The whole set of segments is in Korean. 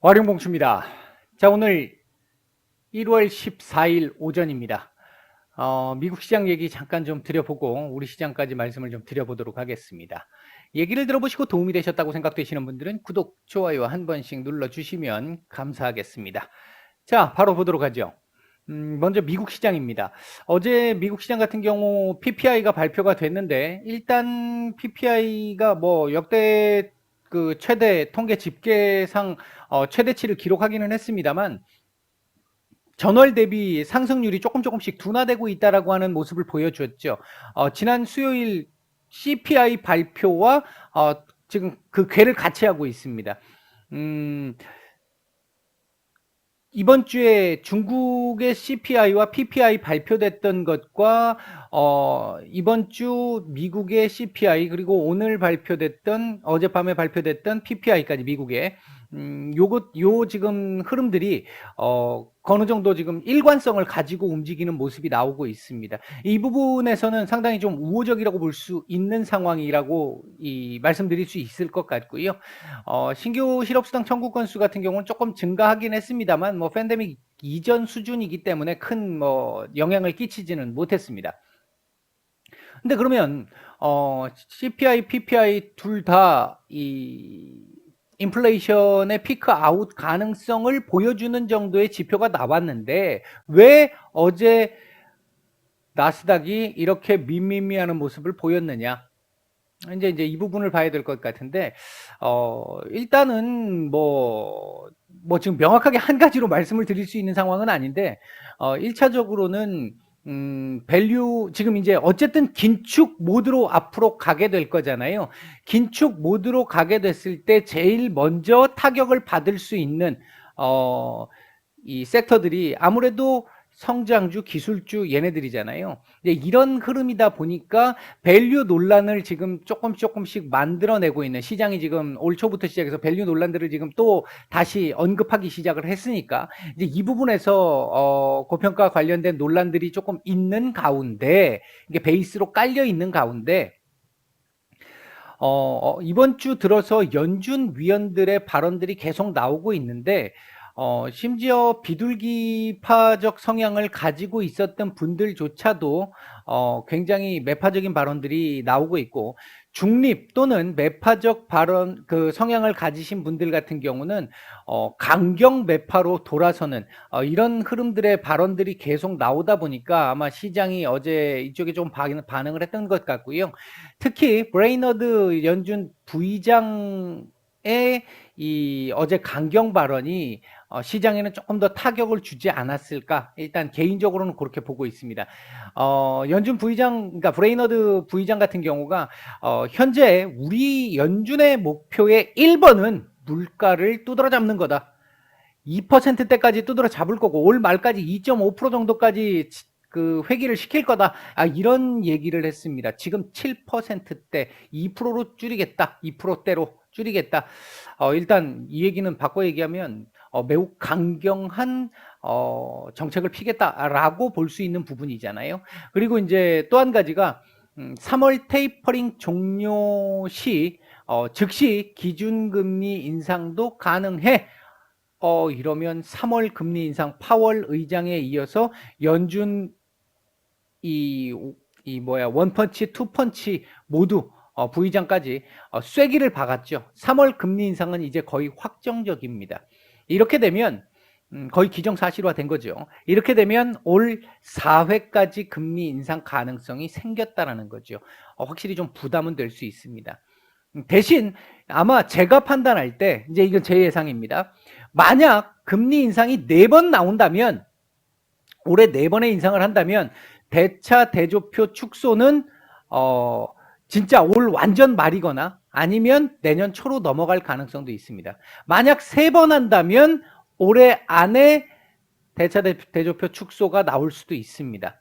와룡봉수입니다. 자, 오늘 1월 14일 오전입니다. 미국 시장 얘기 잠깐 좀 드려보고 우리 시장까지 말씀을 좀 드려보도록 하겠습니다. 얘기를 들어보시고 도움이 되셨다고 생각되시는 분들은 구독, 좋아요 한 번씩 눌러주시면 감사하겠습니다. 자, 바로 보도록 하죠. 먼저 미국 시장입니다. 어제 미국 시장 같은 경우 PPI가 발표가 됐는데 일단 PPI가 뭐 역대 그 최대 통계 집계상 최대치를 기록하기는 했습니다만 전월 대비 상승률이 조금씩 둔화되고 있다라고 하는 모습을 보여줬죠. 지난 수요일 CPI 발표와 지금 그 궤를 같이 하고 있습니다. 이번 주에 중국의 CPI와 PPI 발표됐던 것과 이번 주 미국의 CPI 그리고 오늘 발표됐던 어젯밤에 발표됐던 PPI까지 미국의 요 지금 흐름들이 어느 정도 지금 일관성을 가지고 움직이는 모습이 나오고 있습니다. 이 부분에서는 상당히 좀 우호적이라고 볼 수 있는 상황이라고 말씀드릴 수 있을 것 같고요. 신규 실업수당 청구 건수 같은 경우는 조금 증가하긴 했습니다만 뭐 팬데믹 이전 수준이기 때문에 큰 뭐 영향을 끼치지는 못했습니다. 근데 그러면 CPI, PPI 둘 다 이 인플레이션의 피크 아웃 가능성을 보여주는 정도의 지표가 나왔는데 왜 어제 나스닥이 이렇게 밋밋미하는 모습을 보였느냐? 이제 이 부분을 봐야 될 것 같은데 일단은 뭐 지금 명확하게 한 가지로 말씀을 드릴 수 있는 상황은 아닌데 1차적으로는 밸류 지금 이제 어쨌든 긴축 모드로 앞으로 가게 될 거잖아요. 긴축 모드로 가게 됐을 때 제일 먼저 타격을 받을 수 있는 이 섹터들이 아무래도 성장주, 기술주 얘네들이잖아요. 이제 이런 흐름이다 보니까 밸류 논란을 지금 조금씩 만들어내고 있는 시장이 지금 올 초부터 시작해서 밸류 논란들을 지금 또 다시 언급하기 시작을 했으니까 이제 이 부분에서 고평가 관련된 논란들이 조금 있는 가운데 이게 베이스로 깔려 있는 가운데 이번 주 들어서 연준 위원들의 발언들이 계속 나오고 있는데 심지어 비둘기파적 성향을 가지고 있었던 분들조차도 굉장히 매파적인 발언들이 나오고 있고 중립 또는 매파적 발언 그 성향을 가지신 분들 같은 경우는 강경 매파로 돌아서는 이런 흐름들의 발언들이 계속 나오다 보니까 아마 시장이 어제 이쪽에 좀 반응을 했던 것 같고요. 특히 브레이너드 연준 부의장의 이 어제 강경 발언이 시장에는 조금 더 타격을 주지 않았을까? 일단 개인적으로는 그렇게 보고 있습니다. 연준 부의장, 그러니까 브레이너드 부의장 같은 경우가 현재 우리 연준의 목표의 1번은 물가를 두드러 잡는 거다. 2%대까지 두드러 잡을 거고 올 말까지 2.5% 정도까지 그 회귀를 시킬 거다. 이런 얘기를 했습니다. 지금 7%대 2%로 줄이겠다. 2%대로 줄이겠다. 일단 이 얘기는 바꿔 얘기하면 매우 강경한 정책을 피겠다라고 볼 수 있는 부분이잖아요. 그리고 이제 또 한 가지가 3월 테이퍼링 종료 시 즉시 기준금리 인상도 가능해. 이러면 3월 금리 인상 파월 의장에 이어서 연준 원펀치, 투펀치 모두 부의장까지 쐐기를 박았죠. 3월 금리 인상은 이제 거의 확정적입니다. 이렇게 되면 거의 기정사실화된 거죠. 이렇게 되면 올 4회까지 금리 인상 가능성이 생겼다라는 거죠. 확실히 좀 부담은 될 수 있습니다. 대신 아마 제가 판단할 때 이제 이건 제 예상입니다. 만약 금리 인상이 4번 나온다면 올해 4번의 인상을 한다면 대차 대조표 축소는 진짜 올 완전 말이거나 아니면 내년 초로 넘어갈 가능성도 있습니다. 만약 3번 한다면 올해 안에 대차 대조표 축소가 나올 수도 있습니다.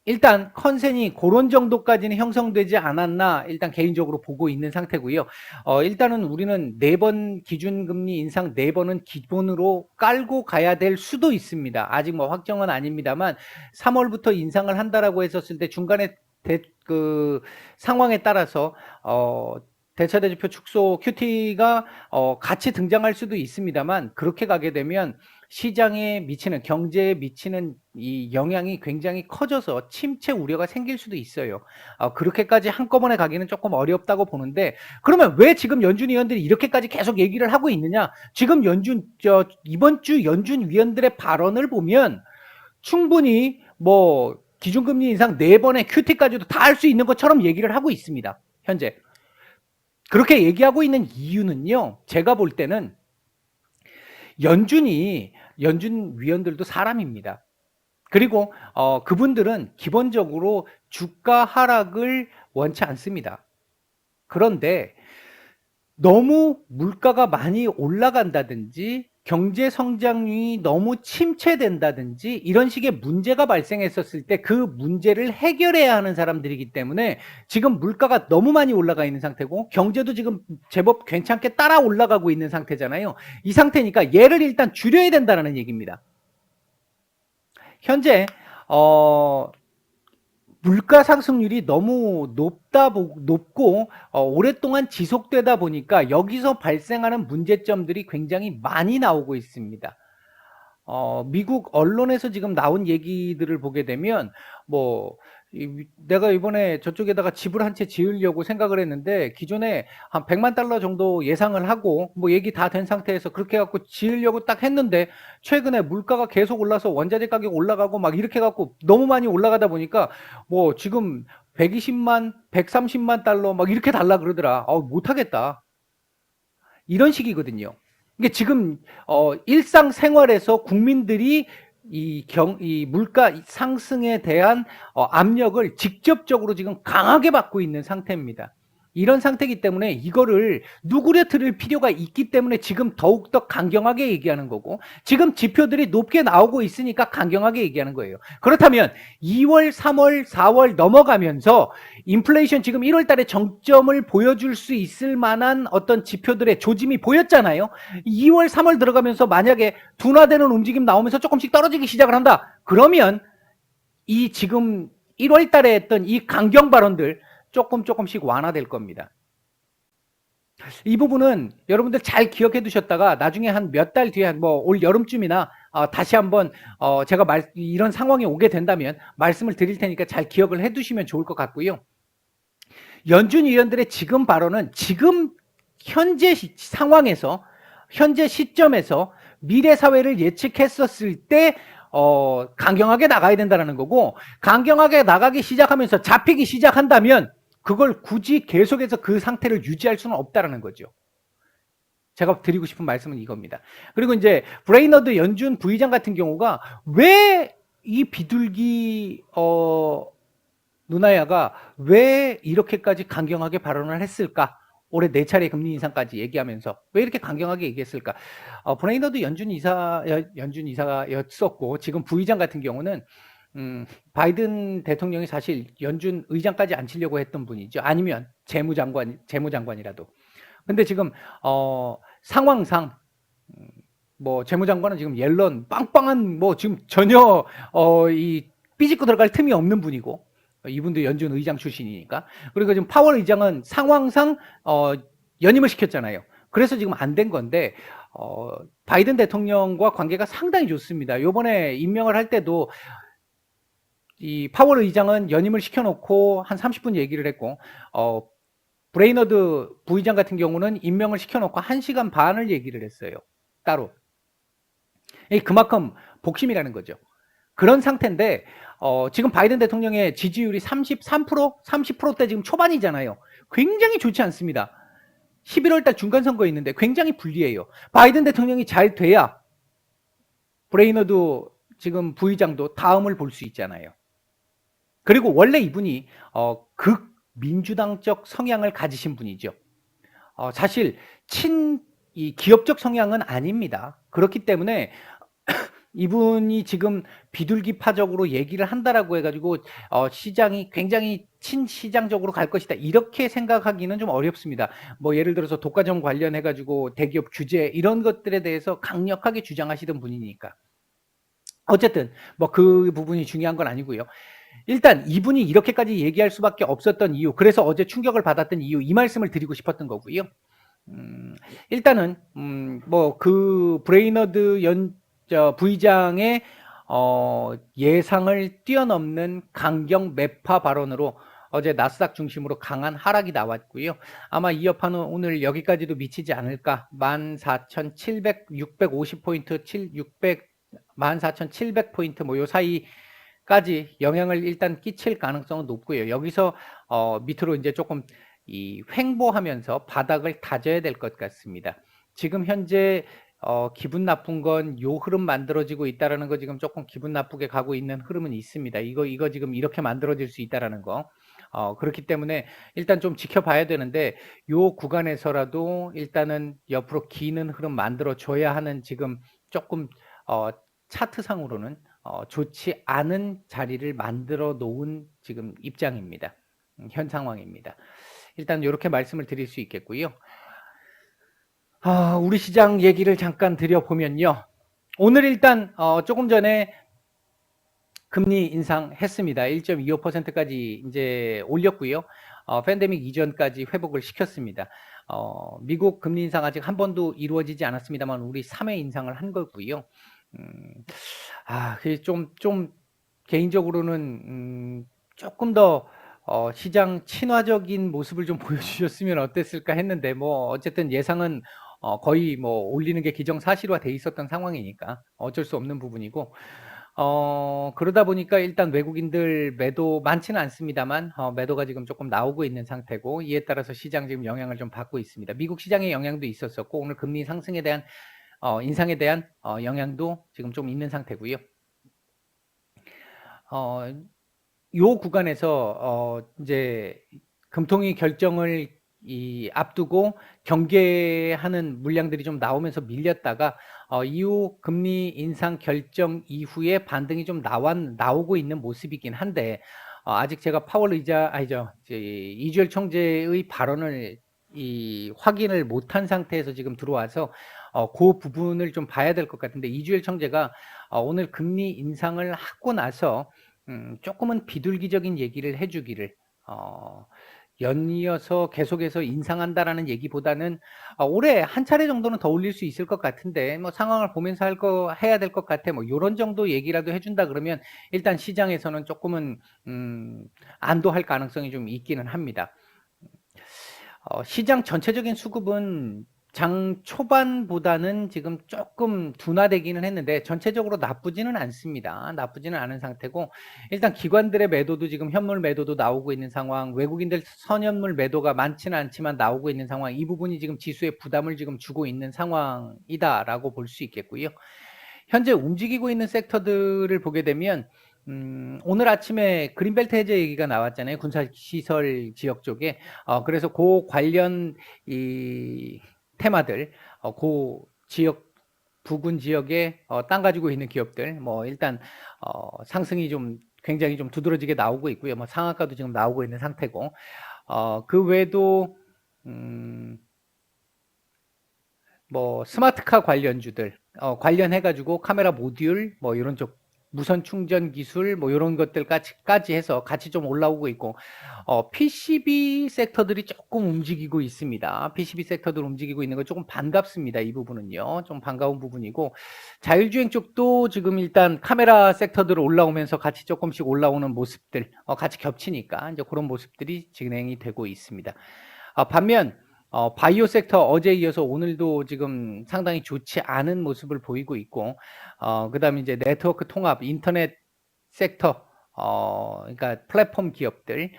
일단 컨센이 그런 정도까지는 형성되지 않았나 일단 개인적으로 보고 있는 상태고요. 일단은 우리는 4번 기준금리 인상 4번은 기본으로 깔고 가야 될 수도 있습니다. 아직 뭐 확정은 아닙니다만 3월부터 인상을 한다라고 했었을 때 중간에 그 상황에 따라서 대차대조표 축소 QT가 같이 등장할 수도 있습니다만, 그렇게 가게 되면 시장에 미치는, 경제에 미치는 이 영향이 굉장히 커져서 침체 우려가 생길 수도 있어요. 그렇게까지 한꺼번에 가기는 조금 어렵다고 보는데, 그러면 왜 지금 연준 위원들이 이렇게까지 계속 얘기를 하고 있느냐? 지금 이번 주 연준 위원들의 발언을 보면 충분히 뭐 기준금리 인상 4번의 QT까지도 다 할 수 있는 것처럼 얘기를 하고 있습니다. 현재. 그렇게 얘기하고 있는 이유는요, 제가 볼 때는 연준 위원들도 사람입니다. 그리고 그분들은 기본적으로 주가 하락을 원치 않습니다. 그런데 너무 물가가 많이 올라간다든지 경제 성장이 너무 침체된다든지 이런 식의 문제가 발생했었을 때 그 문제를 해결해야 하는 사람들이기 때문에 지금 물가가 너무 많이 올라가 있는 상태고 경제도 지금 제법 괜찮게 따라 올라가고 있는 상태잖아요. 이 상태니까 얘를 일단 줄여야 된다는 얘기입니다. 현재 물가 상승률이 너무 높고 오랫동안 지속되다 보니까 여기서 발생하는 문제점들이 굉장히 많이 나오고 있습니다. 미국 언론에서 지금 나온 얘기들을 보게 되면 뭐 내가 이번에 저쪽에다가 집을 한 채 지으려고 생각을 했는데 기존에 한 100만 달러 정도 예상을 하고 뭐 얘기 다 된 상태에서 그렇게 해갖고 지으려고 딱 했는데 최근에 물가가 계속 올라서 원자재 가격 올라가고 막 이렇게 해갖고 너무 많이 올라가다 보니까 뭐 지금 120만, 130만 달러 막 이렇게 달라 그러더라. 못하겠다. 이런 식이거든요. 이게 지금 일상생활에서 국민들이 이 물가 상승에 대한 압력을 직접적으로 지금 강하게 받고 있는 상태입니다. 이런 상태이기 때문에 이거를 누구려 들을 필요가 있기 때문에 지금 더욱더 강경하게 얘기하는 거고 지금 지표들이 높게 나오고 있으니까 강경하게 얘기하는 거예요. 그렇다면 2월, 3월, 4월 넘어가면서 인플레이션 지금 1월 달에 정점을 보여줄 수 있을 만한 어떤 지표들의 조짐이 보였잖아요. 2월, 3월 들어가면서 만약에 둔화되는 움직임 나오면서 조금씩 떨어지기 시작을 한다. 그러면 이 지금 1월 달에 했던 이 강경 발언들 조금씩 완화될 겁니다. 이 부분은 여러분들 잘 기억해 두셨다가 나중에 한 몇 달 뒤에 뭐 올 여름쯤이나 다시 한번 제가 이런 상황이 오게 된다면 말씀을 드릴 테니까 잘 기억을 해 두시면 좋을 것 같고요. 연준 위원들의 지금 발언은 지금 현재 상황에서 현재 시점에서 미래 사회를 예측했었을 때 강경하게 나가야 된다는 거고 강경하게 나가기 시작하면서 잡히기 시작한다면 그걸 굳이 계속해서 그 상태를 유지할 수는 없다는 거죠. 제가 드리고 싶은 말씀은 이겁니다. 그리고 이제 브레이너드 연준 부의장 같은 경우가 왜 이 비둘기 누나야가 왜 이렇게까지 강경하게 발언을 했을까? 올해 4차례 금리 인상까지 얘기하면서 왜 이렇게 강경하게 얘기했을까? 브레이너드 연준 이사였었고 지금 부의장 같은 경우는 바이든 대통령이 사실 연준 의장까지 앉히려고 했던 분이죠. 아니면 재무장관이라도. 근데 지금 상황상 뭐 재무장관은 지금 옐런 빵빵한 뭐 지금 전혀 이 삐집고 들어갈 틈이 없는 분이고 이분도 연준 의장 출신이니까. 그리고 지금 파월 의장은 상황상 연임을 시켰잖아요. 그래서 지금 안 된 건데 바이든 대통령과 관계가 상당히 좋습니다. 요번에 임명을 할 때도 이 파월 의장은 연임을 시켜놓고 한 30분 얘기를 했고 브레이너드 부의장 같은 경우는 임명을 시켜놓고 1시간 반을 얘기를 했어요. 따로. 그만큼 복심이라는 거죠. 그런 상태인데 지금 바이든 대통령의 지지율이 33%, 30%대 지금 초반이잖아요. 굉장히 좋지 않습니다. 11월 달 중간 선거 있는데 굉장히 불리해요. 바이든 대통령이 잘 돼야 브레이너드 지금 부의장도 다음을 볼 수 있잖아요. 그리고 원래 이분이 극민주당적 성향을 가지신 분이죠. 사실 이 기업적 성향은 아닙니다. 그렇기 때문에 이분이 지금 비둘기파적으로 얘기를 한다라고 해가지고 시장이 굉장히 친시장적으로 갈 것이다 이렇게 생각하기는 좀 어렵습니다. 뭐 예를 들어서 독과점 관련해가지고 대기업 규제 이런 것들에 대해서 강력하게 주장하시던 분이니까. 어쨌든 뭐 그 부분이 중요한 건 아니고요. 일단 이분이 이렇게까지 얘기할 수밖에 없었던 이유, 그래서 어제 충격을 받았던 이유, 이 말씀을 드리고 싶었던 거고요. 일단은 뭐 그 브레이너드 부의장의 예상을 뛰어넘는 강경 매파 발언으로 어제 나스닥 중심으로 강한 하락이 나왔고요. 아마 이 여파는 오늘 여기까지도 미치지 않을까. 14,700, 650포인트, 14,700포인트 뭐 요 사이까지 영향을 일단 끼칠 가능성은 높고요. 여기서 밑으로 이제 조금 횡보하면서 바닥을 다져야 될 것 같습니다. 지금 현재 기분 나쁜 건 요 흐름 만들어지고 있다라는 거, 지금 조금 기분 나쁘게 가고 있는 흐름은 있습니다. 이거 지금 이렇게 만들어질 수 있다라는 거. 그렇기 때문에 일단 좀 지켜봐야 되는데, 요 구간에서라도 일단은 옆으로 기는 흐름 만들어 줘야 하는, 지금 조금 차트상으로는 좋지 않은 자리를 만들어 놓은 지금 입장입니다. 현 상황입니다. 일단 이렇게 말씀을 드릴 수 있겠고요. 우리 시장 얘기를 잠깐 드려보면요. 오늘 일단 조금 전에 금리 인상했습니다. 1.25%까지 이제 올렸고요. 팬데믹 이전까지 회복을 시켰습니다. 미국 금리 인상 아직 한 번도 이루어지지 않았습니다만 우리 3회 인상을 한 거고요. 그게 좀 개인적으로는 조금 더 시장 친화적인 모습을 좀 보여주셨으면 어땠을까 했는데, 뭐 어쨌든 예상은 거의 뭐 올리는 게 기정사실화 돼 있었던 상황이니까 어쩔 수 없는 부분이고, 그러다 보니까 일단 외국인들 매도 많지는 않습니다만 매도가 지금 조금 나오고 있는 상태고, 이에 따라서 시장 지금 영향을 좀 받고 있습니다. 미국 시장의 영향도 있었었고, 오늘 금리 상승에 대한 인상에 대한 영향도 지금 좀 있는 상태고요. 요 구간에서 이제 금통위 결정을 앞두고 경계하는 물량들이 좀 나오면서 밀렸다가 이후 금리 인상 결정 이후에 반등이 좀 나오고 있는 모습이긴 한데, 아직 제가 이주열 총재의 발언을 확인을 못한 상태에서 지금 들어와서 그 부분을 좀 봐야 될 것 같은데, 이주열 총재가 오늘 금리 인상을 하고 나서 조금은 비둘기적인 얘기를 해주기를, 연이어서 계속해서 인상한다라는 얘기보다는 올해 한 차례 정도는 더 올릴 수 있을 것 같은데, 뭐 상황을 보면서 해야 될 것 같아, 뭐 요런 정도 얘기라도 해준다 그러면 일단 시장에서는 조금은 안도할 가능성이 좀 있기는 합니다. 시장 전체적인 수급은 장 초반보다는 지금 조금 둔화되기는 했는데 전체적으로 나쁘지는 않습니다. 나쁘지는 않은 상태고, 일단 기관들의 매도도 지금 현물 매도도 나오고 있는 상황, 외국인들 선현물 매도가 많지는 않지만 나오고 있는 상황, 이 부분이 지금 지수에 부담을 지금 주고 있는 상황이다라고 볼 수 있겠고요. 현재 움직이고 있는 섹터들을 보게 되면 오늘 아침에 그린벨트 해제 얘기가 나왔잖아요. 군사시설 지역 쪽에. 그래서 그 관련 테마들, 그 지역, 부근 지역에 땅 가지고 있는 기업들, 뭐 일단 상승이 좀 굉장히 좀 두드러지게 나오고 있고요. 뭐 상한가도 지금 나오고 있는 상태고, 그 외에도 뭐 스마트카 관련주들 관련해가지고 카메라 모듈 뭐 이런 쪽, 무선 충전 기술 뭐 이런 것들까지 해서 같이 좀 올라오고 있고, PCB 섹터들이 조금 움직이고 있습니다. PCB 섹터들 움직이고 있는 거 조금 반갑습니다. 이 부분은요, 좀 반가운 부분이고, 자율주행 쪽도 지금 일단 카메라 섹터들 올라오면서 같이 조금씩 올라오는 모습들, 같이 겹치니까 이제 그런 모습들이 진행이 되고 있습니다. 반면 바이오 섹터 어제 이어서 오늘도 지금 상당히 좋지 않은 모습을 보이고 있고, 그다음에 이제 네트워크 통합, 인터넷 섹터, 그러니까 플랫폼 기업들,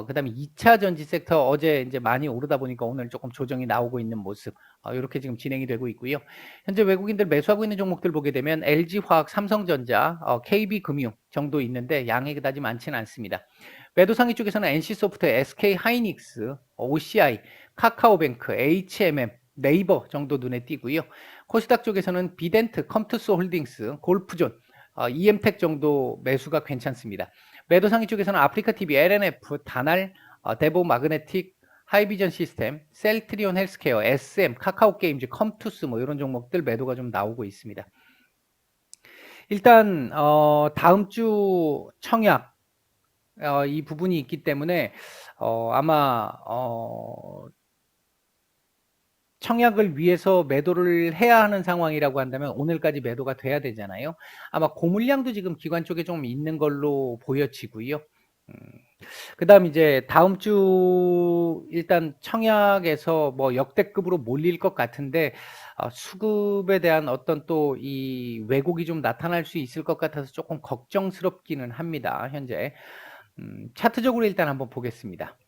그다음에 2차 전지 sek터 어제 이제 많이 오르다 보니까 오늘 조금 조정이 나오고 있는 모습, 이렇게 지금 진행이 되고 있고요. 현재 외국인들 매수하고 있는 종목들 보게 되면 LG화학, 삼성전자, KB금융 정도 있는데 양이 그다지 많지는 않습니다. 매도 상위 쪽에서는 NC소프트, SK하이닉스, OCI, 카카오뱅크, HMM, 네이버 정도 눈에 띄고요. 코스닥 쪽에서는 비덴트, 컴투스홀딩스, 골프존, EM텍 정도 매수가 괜찮습니다. 매도 상위 쪽에서는 아프리카TV, LNF, 다날, 데보 마그네틱, 하이비전 시스템, 셀트리온 헬스케어, SM, 카카오게임즈, 컴투스 뭐 이런 종목들 매도가 좀 나오고 있습니다. 일단 다음 주 청약 이 부분이 있기 때문에 아마 청약을 위해서 매도를 해야 하는 상황이라고 한다면 오늘까지 매도가 돼야 되잖아요. 아마 고물량도 지금 기관 쪽에 좀 있는 걸로 보여지고요. 그다음 이제 다음 주 일단 청약에서 뭐 역대급으로 몰릴 것 같은데 수급에 대한 어떤 또 이 왜곡이 좀 나타날 수 있을 것 같아서 조금 걱정스럽기는 합니다. 현재. 차트적으로 일단 한번 보겠습니다.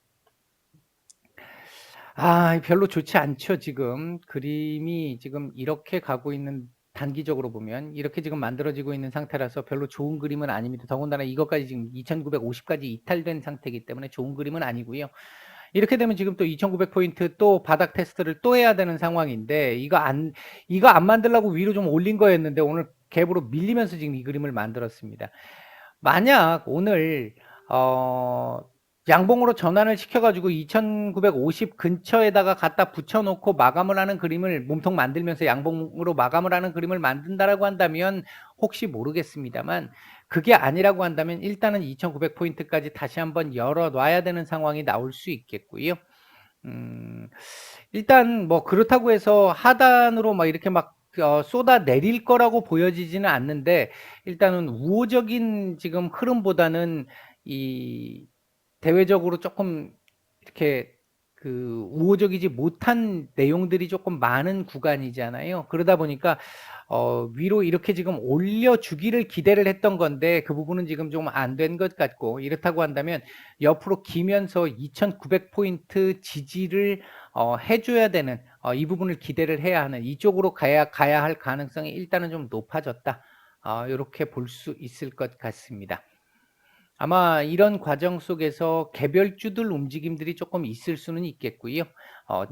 별로 좋지 않죠, 지금. 그림이 지금 이렇게 가고 있는, 단기적으로 보면 이렇게 지금 만들어지고 있는 상태라서 별로 좋은 그림은 아닙니다. 더군다나 이것까지 지금 2950까지 이탈된 상태이기 때문에 좋은 그림은 아니고요. 이렇게 되면 지금 또 2900포인트 또 바닥 테스트를 또 해야 되는 상황인데, 이거 안 만들려고 위로 좀 올린 거였는데 오늘 갭으로 밀리면서 지금 이 그림을 만들었습니다. 만약 오늘 양봉으로 전환을 시켜가지고 2950 근처에다가 갖다 붙여놓고 마감을 하는 그림을 몸통 만들면서 양봉으로 마감을 하는 그림을 만든다라고 한다면 혹시 모르겠습니다만, 그게 아니라고 한다면 일단은 2900포인트까지 다시 한번 열어놔야 되는 상황이 나올 수 있겠고요. 일단 뭐 그렇다고 해서 하단으로 막 이렇게 막 쏟아 내릴 거라고 보여지지는 않는데, 일단은 우호적인 지금 흐름보다는 이 대외적으로 조금 이렇게 그 우호적이지 못한 내용들이 조금 많은 구간이잖아요. 그러다 보니까 위로 이렇게 지금 올려주기를 기대를 했던 건데 그 부분은 지금 좀 안 된 것 같고, 이렇다고 한다면 옆으로 기면서 2900포인트 지지를 해줘야 되는, 이 부분을 기대를 해야 하는, 이쪽으로 가야 할 가능성이 일단은 좀 높아졌다, 이렇게 볼 수 있을 것 같습니다. 아마 이런 과정 속에서 개별주들 움직임들이 조금 있을 수는 있겠고요.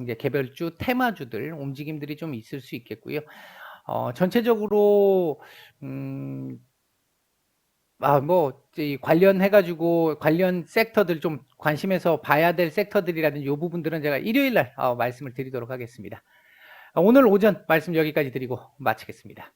이제 개별주 테마주들 움직임들이 좀 있을 수 있겠고요. 전체적으로 뭐 관련해가지고 관련 섹터들 좀 관심해서 봐야 될 섹터들이라든지 이 부분들은 제가 일요일 날 말씀을 드리도록 하겠습니다. 오늘 오전 말씀 여기까지 드리고 마치겠습니다.